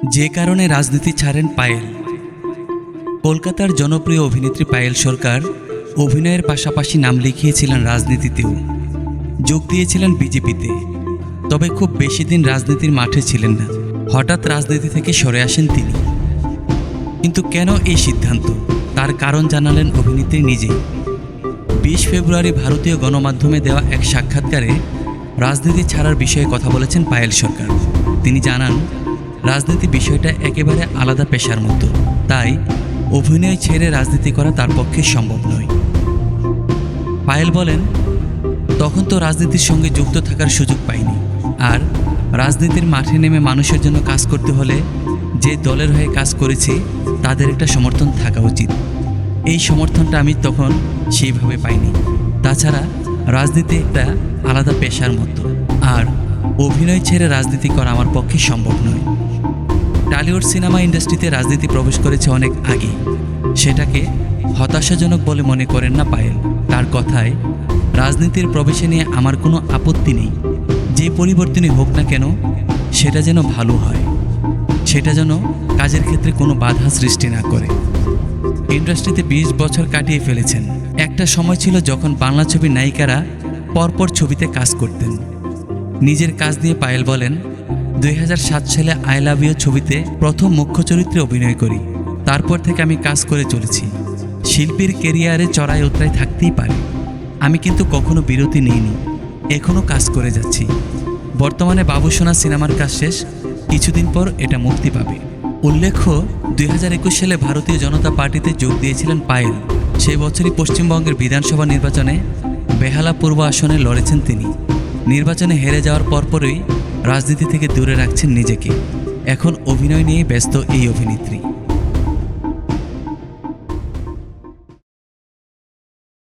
যে কারণে রাজনীতি ছাড়েন পায়েল। কলকাতার জনপ্রিয় অভিনেত্রী পায়েল সরকার অভিনয়ের পাশাপাশি নাম লিখিয়েছিলেন রাজনীতিতেও। যোগ দিয়েছিলেন বিজেপিতে। তবে খুব বেশি দিন রাজনীতির মাঠে ছিলেন না। হঠাৎ রাজনীতি থেকে সরে আসেন তিনি। কিন্তু কেন এই সিদ্ধান্ত, তার কারণ জানালেন অভিনেত্রী নিজেই। 20 ফেব্রুয়ারি ভারতীয় গণমাধ্যমে দেওয়া এক সাক্ষাৎকারে রাজনীতি ছাড়ার বিষয়ে কথা বলেছেন পায়েল সরকার। তিনি জানান, রাজনীতি বিষয়টা একেবারে আলাদা পেশার মতো, তাই অভিনয় ছেড়ে রাজনীতি করা তার পক্ষে সম্ভব নয়। পায়েল বলেন, তখন তো রাজনীতির সঙ্গে যুক্ত থাকার সুযোগ পাইনি। আর রাজনীতির মাঠে নেমে মানুষের জন্য কাজ করতে হলে যে দলের হয়ে কাজ করেছি তাদের একটা সমর্থন থাকা উচিত। এই সমর্থনটা আমি তখন সেইভাবে পাইনি। তাছাড়া রাজনীতি একটা আলাদা পেশার মতো, আর অভিনয় ছেড়ে রাজনীতি করা আমার পক্ষে সম্ভব নয়। টলিউড সিনেমা ইন্ডাস্ট্রিতে রাজনীতি প্রবেশ করেছে অনেক আগে। সেটাকে হতাশাজনক বলে মনে করেন না পায়েল। তার কথায়, রাজনীতির প্রবেশে নিয়ে আমার কোনো আপত্তি নেই। যে পরিবর্তনই হোক না কেন সেটা যেন ভালো হয়, সেটা যেন কাজের ক্ষেত্রে কোনো বাধা সৃষ্টি না করে। ইন্ডাস্ট্রিতে 20 বছর কাটিয়ে ফেলেছেন। একটা সময় ছিল যখন বাংলা ছবির নায়িকারা পরপর ছবিতে কাজ করতেন। নিজের কাজ নিয়ে পায়েল বলেন, 2007 সালে আই লাভ ইউ ছবিতে প্রথম মুখ্য চরিত্রে অভিনয় করি। তারপর থেকে আমি কাজ করে চলেছি। শিল্পীর কেরিয়ারে চড়াই উতরাই থাকতেই পারে, আমি কিন্তু কখনো বিরতি নিইনি, এখনও কাজ করে যাচ্ছি। বর্তমানে বাবুসোনা সিনেমার কাজ শেষ, কিছুদিন পর এটা মুক্তি পাবে। উল্লেখ্য, 2021 সালে ভারতীয় জনতা পার্টিতে যোগ দিয়েছিলেন পায়েল। সেই বছরই পশ্চিমবঙ্গের বিধানসভা নির্বাচনে বেহালা পূর্ব আসনে লড়েছেন তিনি। নির্বাচনে হেরে যাওয়ার পরপরই রাজনীতি থেকে দূরে রাখছেন নিজেকে। এখন অভিনয় নিয়ে ব্যস্ত এই অভিনেত্রী।